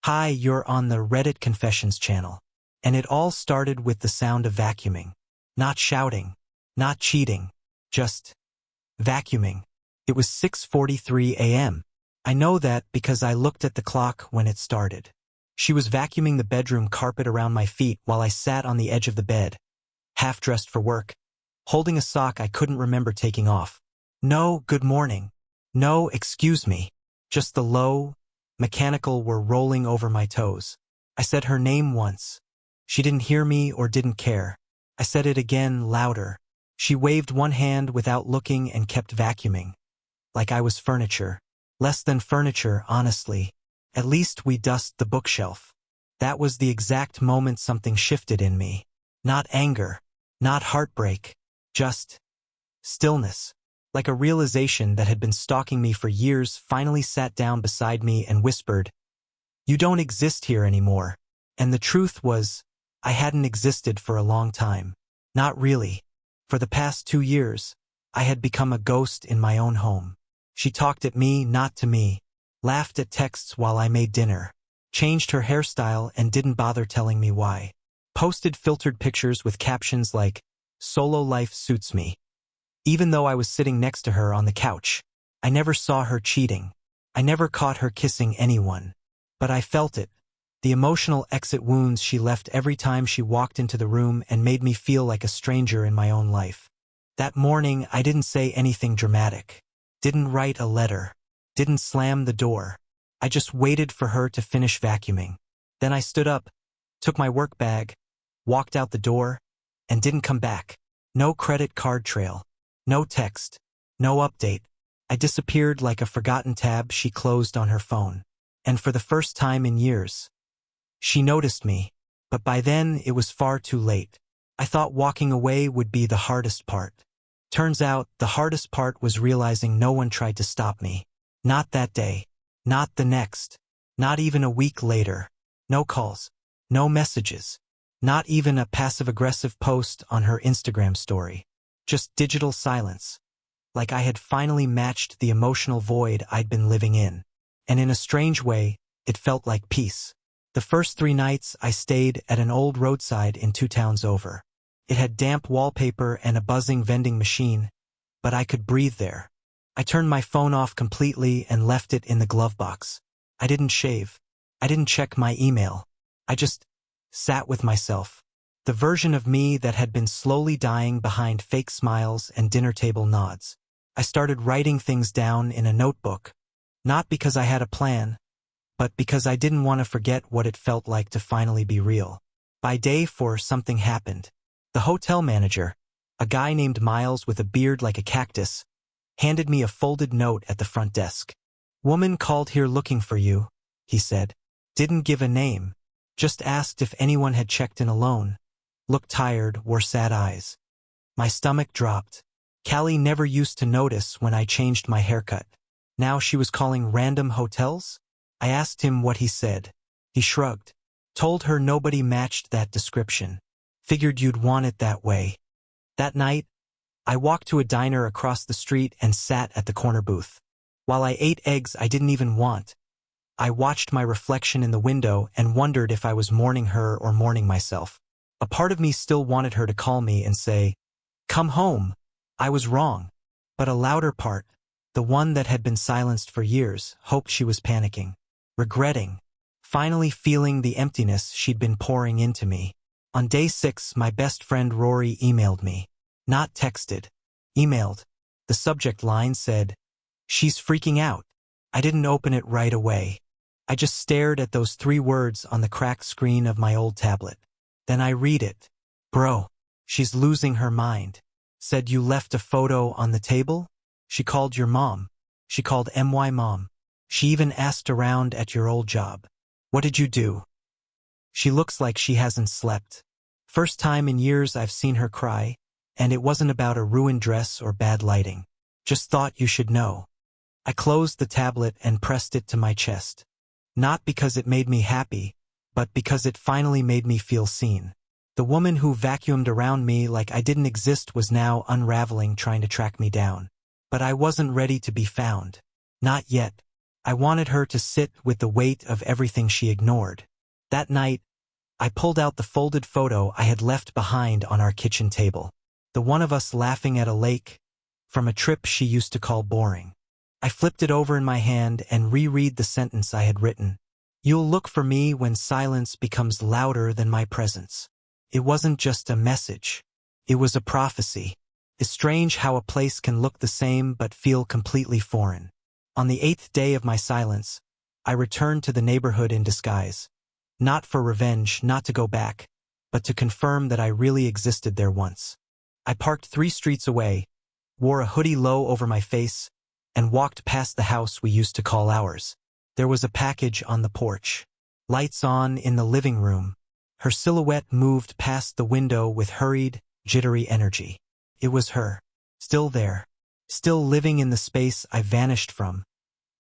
Hi, you're on the Reddit Confessions channel. And it all started with the sound of vacuuming. Not shouting. Not cheating. Just vacuuming. It was 6:43 a.m. I know that because I looked at the clock when it started. She was vacuuming the bedroom carpet around my feet while I sat on the edge of the bed, half dressed for work, holding a sock I couldn't remember taking off. No, good morning. No, excuse me. Just the low, mechanical were rolling over my toes. I said her name once. She didn't hear me or didn't care. I said it again, louder. She waved one hand without looking and kept vacuuming. Like I was furniture. Less than furniture, honestly. At least we dust the bookshelf. That was the exact moment something shifted in me. Not anger. Not heartbreak. Just stillness. Like a realization that had been stalking me for years finally sat down beside me and whispered, "You don't exist here anymore." And the truth was, I hadn't existed for a long time. Not really. For the past 2 years, I had become a ghost in my own home. She talked at me, not to me. Laughed at texts while I made dinner. Changed her hairstyle and didn't bother telling me why. Posted filtered pictures with captions like, "Solo life suits me." Even though I was sitting next to her on the couch, I never saw her cheating. I never caught her kissing anyone. But I felt it. The emotional exit wounds she left every time she walked into the room and made me feel like a stranger in my own life. That morning, I didn't say anything dramatic. Didn't write a letter. Didn't slam the door. I just waited for her to finish vacuuming. Then I stood up, took my work bag, walked out the door, and didn't come back. No credit card trail. No text. No update. I disappeared like a forgotten tab she closed on her phone. And for the first time in years, she noticed me. But by then, it was far too late. I thought walking away would be the hardest part. Turns out, the hardest part was realizing no one tried to stop me. Not that day. Not the next. Not even a week later. No calls. No messages. Not even a passive-aggressive post on her Instagram story. Just digital silence. Like I had finally matched the emotional void I'd been living in. And in a strange way, it felt like peace. The first 3 nights I stayed at an old roadside in 2 towns over. It had damp wallpaper and a buzzing vending machine, but I could breathe there. I turned my phone off completely and left it in the glove box. I didn't shave. I didn't check my email. I just sat with myself. The version of me that had been slowly dying behind fake smiles and dinner table nods. I started writing things down in a notebook. Not because I had a plan, but because I didn't want to forget what it felt like to finally be real. By day 4, something happened. The hotel manager, a guy named Miles with a beard like a cactus, handed me a folded note at the front desk. "Woman called here looking for you," he said. Didn't give a name. Just asked if anyone had checked in alone. Looked tired, wore sad eyes. My stomach dropped. Callie never used to notice when I changed my haircut. Now she was calling random hotels? I asked him what he said. He shrugged. Told her nobody matched that description. Figured you'd want it that way. That night, I walked to a diner across the street and sat at the corner booth. While I ate eggs I didn't even want, I watched my reflection in the window and wondered if I was mourning her or mourning myself. A part of me still wanted her to call me and say, "Come home." I was wrong. But a louder part, the one that had been silenced for years, hoped she was panicking. Regretting. Finally feeling the emptiness she'd been pouring into me. On day 6, my best friend Rory emailed me. Not texted. Emailed. The subject line said, "She's freaking out." I didn't open it right away. I just stared at those 3 words on the cracked screen of my old tablet. Then I read it. "Bro, she's losing her mind. Said you left a photo on the table? She called your mom. She called my mom. She even asked around at your old job. What did you do? She looks like she hasn't slept. First time in years I've seen her cry, and it wasn't about a ruined dress or bad lighting. Just thought you should know." I closed the tablet and pressed it to my chest. Not because it made me happy, but because it finally made me feel seen. The woman who vacuumed around me like I didn't exist was now unraveling, trying to track me down. But I wasn't ready to be found. Not yet. I wanted her to sit with the weight of everything she ignored. That night, I pulled out the folded photo I had left behind on our kitchen table. The one of us laughing at a lake, from a trip she used to call boring. I flipped it over in my hand and reread the sentence I had written. You'll look for me when silence becomes louder than my presence. It wasn't just a message. It was a prophecy. It's strange how a place can look the same but feel completely foreign. On the 8th day of my silence, I returned to the neighborhood in disguise. Not for revenge, not to go back, but to confirm that I really existed there once. I parked 3 streets away, wore a hoodie low over my face, and walked past the house we used to call ours. There was a package on the porch. Lights on in the living room. Her silhouette moved past the window with hurried, jittery energy. It was her. Still there. Still living in the space I vanished from,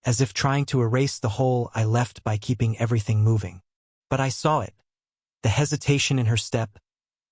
as if trying to erase the hole I left by keeping everything moving. But I saw it. The hesitation in her step,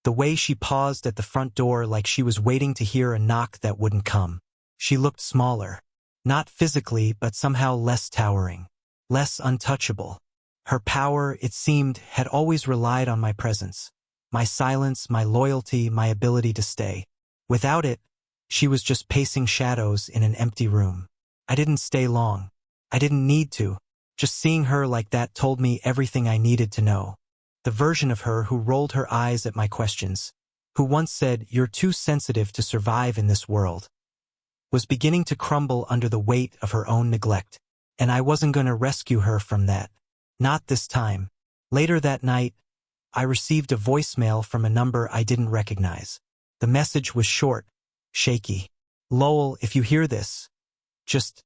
the way she paused at the front door like she was waiting to hear a knock that wouldn't come. She looked smaller. Not physically, but somehow less towering. Less untouchable. Her power, it seemed, had always relied on my presence. My silence, my loyalty, my ability to stay. Without it, she was just pacing shadows in an empty room. I didn't stay long. I didn't need to. Just seeing her like that told me everything I needed to know. The version of her who rolled her eyes at my questions, who once said, "You're too sensitive to survive in this world," was beginning to crumble under the weight of her own neglect. And I wasn't going to rescue her from that. Not this time. Later that night, I received a voicemail from a number I didn't recognize. The message was short, shaky. Lowell, if you hear this, just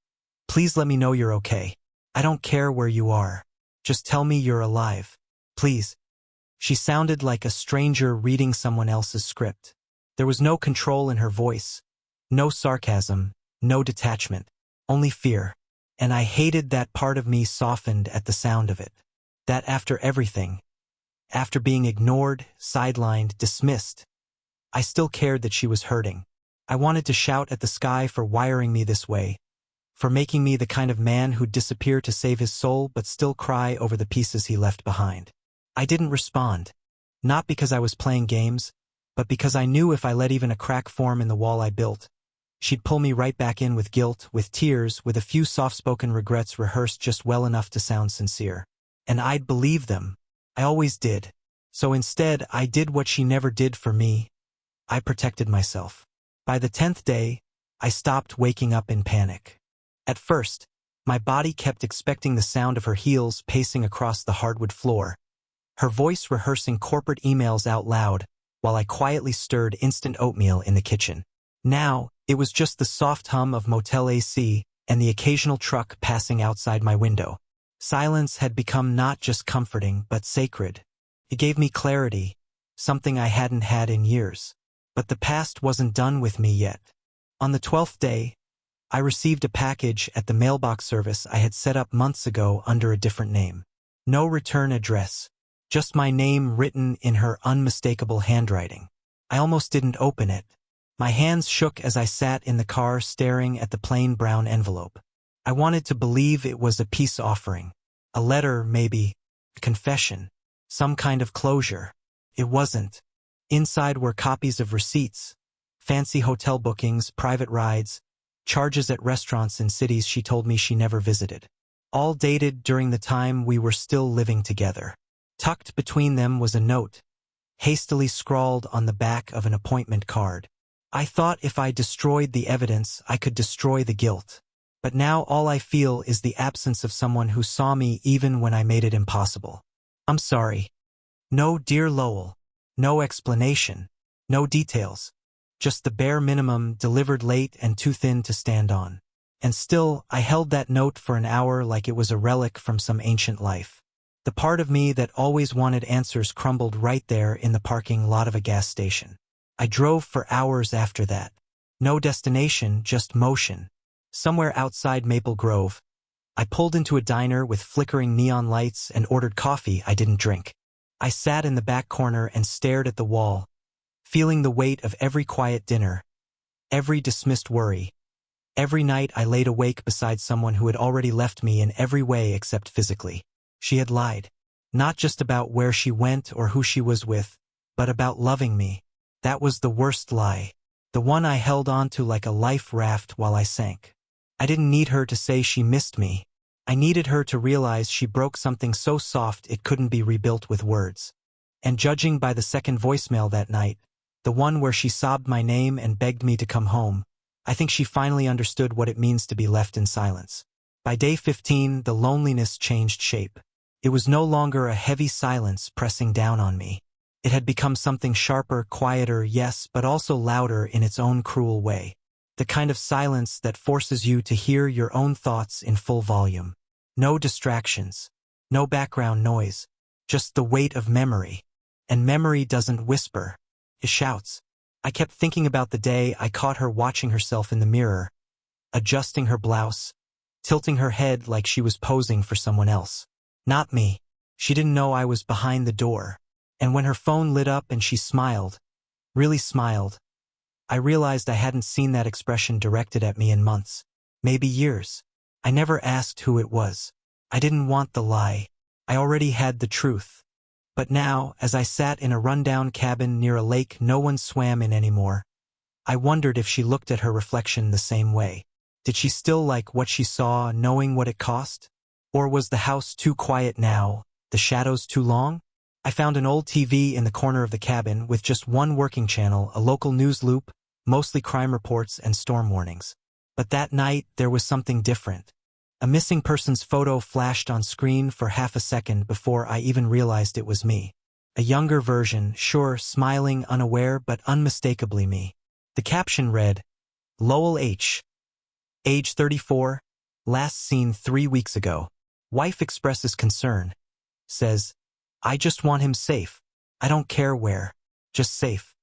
please let me know you're okay. I don't care where you are. Just tell me you're alive. Please. She sounded like a stranger reading someone else's script. There was no control in her voice. No sarcasm, no detachment, only fear. And I hated that part of me softened at the sound of it. That after everything, after being ignored, sidelined, dismissed, I still cared that she was hurting. I wanted to shout at the sky for wiring me this way, for making me the kind of man who'd disappear to save his soul but still cry over the pieces he left behind. I didn't respond. Not because I was playing games, but because I knew if I let even a crack form in the wall I built, she'd pull me right back in with guilt, with tears, with a few soft-spoken regrets rehearsed just well enough to sound sincere. And I'd believe them. I always did. So instead, I did what she never did for me. I protected myself. By the 10th day, I stopped waking up in panic. At first, my body kept expecting the sound of her heels pacing across the hardwood floor, her voice rehearsing corporate emails out loud while I quietly stirred instant oatmeal in the kitchen. Now, it was just the soft hum of motel AC and the occasional truck passing outside my window. Silence had become not just comforting but sacred. It gave me clarity, something I hadn't had in years. But the past wasn't done with me yet. On the 12th day, I received a package at the mailbox service I had set up months ago under a different name. No return address, just my name written in her unmistakable handwriting. I almost didn't open it. My hands shook as I sat in the car staring at the plain brown envelope. I wanted to believe it was a peace offering. A letter, maybe. A confession. Some kind of closure. It wasn't. Inside were copies of receipts, fancy hotel bookings, private rides, charges at restaurants in cities she told me she never visited. All dated during the time we were still living together. Tucked between them was a note, hastily scrawled on the back of an appointment card. I thought if I destroyed the evidence, I could destroy the guilt. But now all I feel is the absence of someone who saw me even when I made it impossible. I'm sorry. No, dear Lowell. No explanation. No details. Just the bare minimum, delivered late and too thin to stand on. And still, I held that note for an hour like it was a relic from some ancient life. The part of me that always wanted answers crumbled right there in the parking lot of a gas station. I drove for hours after that. No destination, just motion. Somewhere outside Maple Grove, I pulled into a diner with flickering neon lights and ordered coffee I didn't drink. I sat in the back corner and stared at the wall, feeling the weight of every quiet dinner, every dismissed worry, Every night I laid awake beside someone who had already left me in every way except physically. She had lied. Not just about where she went or who she was with, but about loving me. That was the worst lie. The one I held on to like a life raft while I sank. I didn't need her to say she missed me. I needed her to realize she broke something so soft it couldn't be rebuilt with words. And judging by the second voicemail that night, the one where she sobbed my name and begged me to come home, I think she finally understood what it means to be left in silence. By day 15, the loneliness changed shape. It was no longer a heavy silence pressing down on me. It had become something sharper, quieter, yes, but also louder in its own cruel way. The kind of silence that forces you to hear your own thoughts in full volume. No distractions. No background noise. Just the weight of memory. And memory doesn't whisper. It shouts. I kept thinking about the day I caught her watching herself in the mirror, adjusting her blouse, tilting her head like she was posing for someone else. Not me. She didn't know I was behind the door. And when her phone lit up and she smiled, really smiled, I realized I hadn't seen that expression directed at me in months, maybe years. I never asked who it was. I didn't want the lie. I already had the truth. But now, as I sat in a rundown cabin near a lake no one swam in anymore, I wondered if she looked at her reflection the same way. Did she still like what she saw, knowing what it cost? Or was the house too quiet now, the shadows too long? I found an old TV in the corner of the cabin with just one working channel, a local news loop, mostly crime reports and storm warnings. But that night, there was something different. A missing person's photo flashed on screen for half a second before I even realized it was me. A younger version, sure, smiling, unaware, but unmistakably me. The caption read, Lowell H. Age 34, last seen 3 weeks ago. Wife expresses concern. Says, I just want him safe. I don't care where. Just safe.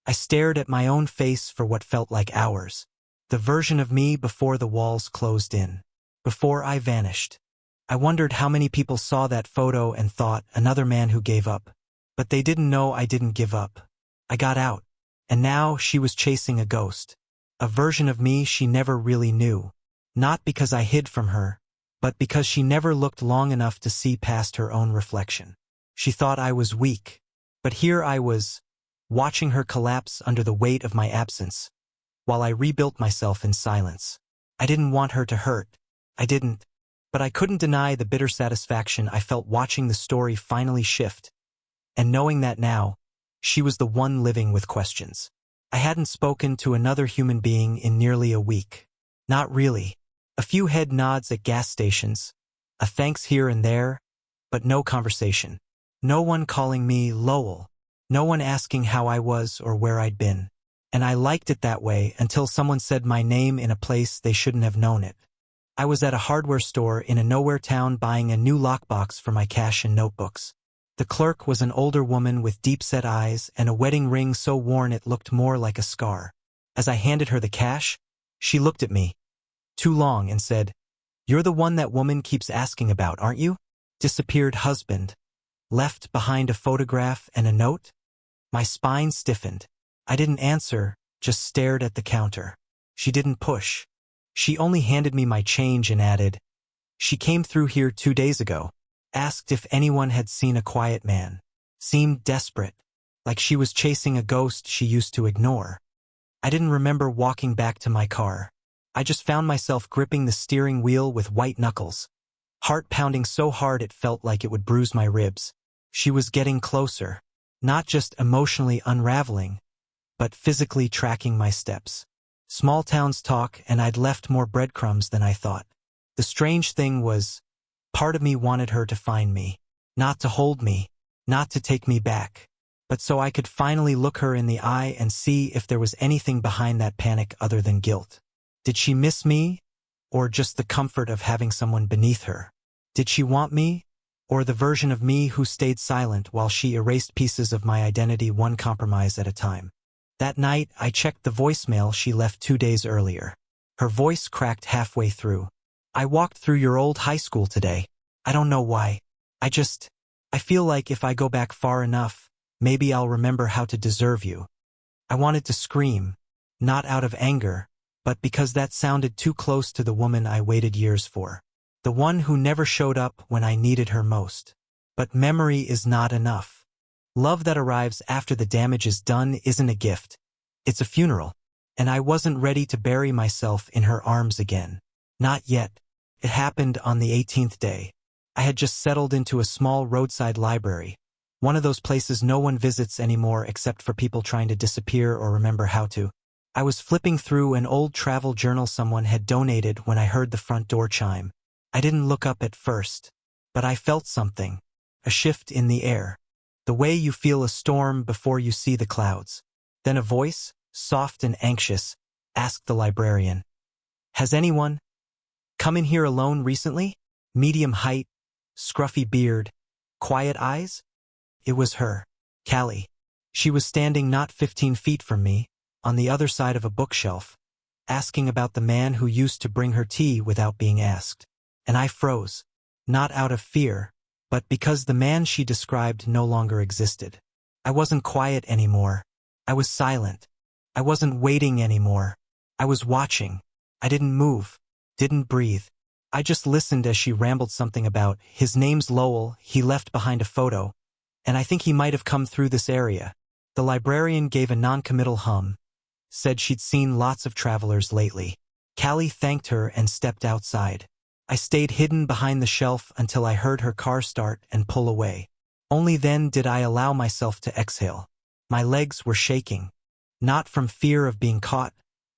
I stared at my own face for what felt like hours. The version of me before the walls closed in. Before I vanished. I wondered how many people saw that photo and thought, another man who gave up. But they didn't know I didn't give up. I got out. And now she was chasing a ghost. A version of me she never really knew. Not because I hid from her, but because she never looked long enough to see past her own reflection. She thought I was weak. But here I was, watching her collapse under the weight of my absence, while I rebuilt myself in silence. I didn't want her to hurt. I didn't. But I couldn't deny the bitter satisfaction I felt watching the story finally shift, and knowing that now, she was the one living with questions. I hadn't spoken to another human being in nearly a week. Not really. A few head nods at gas stations, a thanks here and there, but no conversation. No one calling me Lowell. No one asking how I was or where I'd been. And I liked it that way until someone said my name in a place they shouldn't have known it. I was at a hardware store in a nowhere town buying a new lockbox for my cash and notebooks. The clerk was an older woman with deep-set eyes and a wedding ring so worn it looked more like a scar. As I handed her the cash, she looked at me too long and said, You're the one that woman keeps asking about, aren't you? Disappeared husband. Left behind a photograph and a note? My spine stiffened. I didn't answer, just stared at the counter. She didn't push. She only handed me my change and added, She came through here 2 days ago. Asked if anyone had seen a quiet man. Seemed desperate, like she was chasing a ghost she used to ignore. I didn't remember walking back to my car. I just found myself gripping the steering wheel with white knuckles. Heart pounding so hard it felt like it would bruise my ribs. She was getting closer. Not just emotionally unraveling, but physically tracking my steps. Small towns talk, and I'd left more breadcrumbs than I thought. The strange thing was, part of me wanted her to find me. Not to hold me, not to take me back, but so I could finally look her in the eye and see if there was anything behind that panic other than guilt. Did she miss me, or just the comfort of having someone beneath her? Did she want me, or the version of me who stayed silent while she erased pieces of my identity one compromise at a time? That night, I checked the voicemail she left 2 days earlier. Her voice cracked halfway through. I walked through your old high school today. I don't know why. I feel like if I go back far enough, maybe I'll remember how to deserve you. I wanted to scream, not out of anger, but because that sounded too close to the woman I waited years for. The one who never showed up when I needed her most. But memory is not enough. Love that arrives after the damage is done isn't a gift. It's a funeral. And I wasn't ready to bury myself in her arms again. Not yet. It happened on the 18th day. I had just settled into a small roadside library, one of those places no one visits anymore except for people trying to disappear or remember how to. I was flipping through an old travel journal someone had donated when I heard the front door chime. I didn't look up at first, but I felt something, a shift in the air. The way you feel a storm before you see the clouds. Then a voice, soft and anxious, asked the librarian, "Has anyone come in here alone recently? Medium height, scruffy beard, quiet eyes?" It was her, Callie. She was standing not 15 feet from me, on the other side of a bookshelf, asking about the man who used to bring her tea without being asked. And I froze, not out of fear, but because the man she described no longer existed. I wasn't quiet anymore. I was silent. I wasn't waiting anymore. I was watching. I didn't move, didn't breathe. I just listened as she rambled something about, "His name's Lowell, he left behind a photo, and I think he might have come through this area." The librarian gave a non-committal hum, said she'd seen lots of travelers lately. Callie thanked her and stepped outside. I stayed hidden behind the shelf until I heard her car start and pull away. Only then did I allow myself to exhale. My legs were shaking, not from fear of being caught,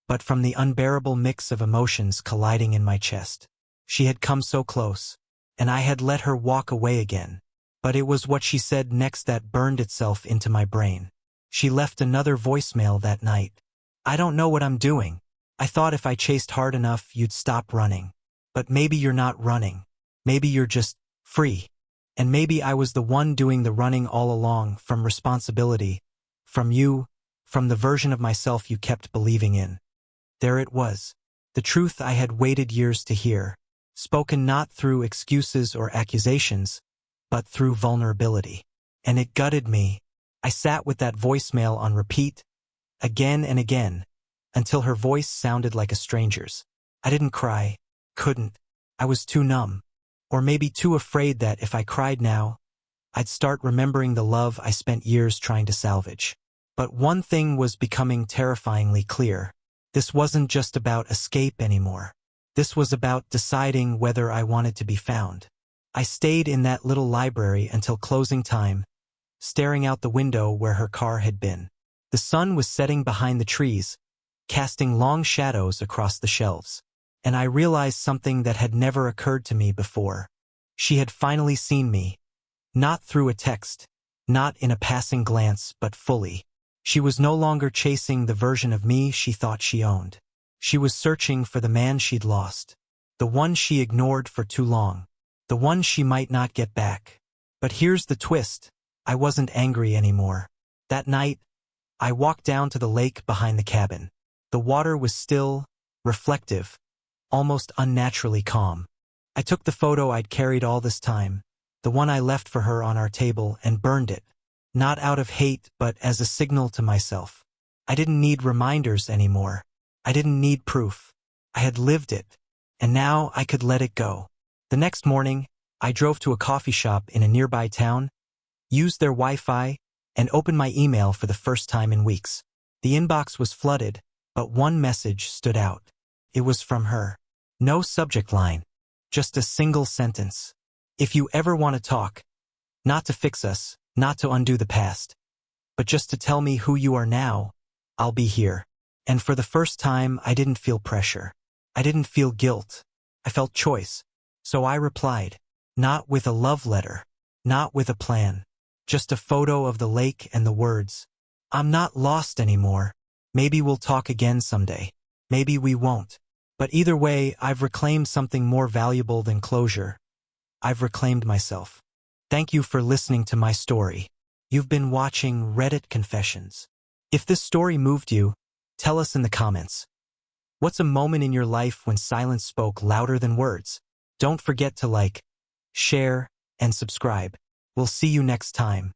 but from the unbearable mix of emotions colliding in my chest. She had come so close, and I had let her walk away again. But it was what she said next that burned itself into my brain. She left another voicemail that night. "I don't know what I'm doing. I thought if I chased hard enough you'd stop running. But maybe you're not running. Maybe you're just free. And maybe I was the one doing the running all along, from responsibility, from you, from the version of myself you kept believing in." There it was, the truth I had waited years to hear, spoken not through excuses or accusations, but through vulnerability. And it gutted me. I sat with that voicemail on repeat, again and again, until her voice sounded like a stranger's. I didn't cry, couldn't. I was too numb, or maybe too afraid that if I cried now, I'd start remembering the love I spent years trying to salvage. But one thing was becoming terrifyingly clear. This wasn't just about escape anymore. This was about deciding whether I wanted to be found. I stayed in that little library until closing time, staring out the window where her car had been. The sun was setting behind the trees, casting long shadows across the shelves. And I realized something that had never occurred to me before. She had finally seen me. Not through a text, not in a passing glance, but fully. She was no longer chasing the version of me she thought she owned. She was searching for the man she'd lost. The one she ignored for too long. The one she might not get back. But here's the twist. I wasn't angry anymore. That night, I walked down to the lake behind the cabin. The water was still, reflective, almost unnaturally calm. I took the photo I'd carried all this time, the one I left for her on our table, and burned it. Not out of hate, but as a signal to myself. I didn't need reminders anymore. I didn't need proof. I had lived it, and now I could let it go. The next morning, I drove to a coffee shop in a nearby town, used their Wi-Fi, and opened my email for the first time in weeks. The inbox was flooded, but one message stood out. It was from her. No subject line, just a single sentence. "If you ever want to talk, not to fix us, not to undo the past, but just to tell me who you are now, I'll be here." And for the first time, I didn't feel pressure. I didn't feel guilt. I felt choice. So I replied, not with a love letter, not with a plan, just a photo of the lake and the words, "I'm not lost anymore. Maybe we'll talk again someday. Maybe we won't. But either way, I've reclaimed something more valuable than closure. I've reclaimed myself." Thank you for listening to my story. You've been watching Reddit Confessions. If this story moved you, tell us in the comments. What's a moment in your life when silence spoke louder than words? Don't forget to like, share, and subscribe. We'll see you next time.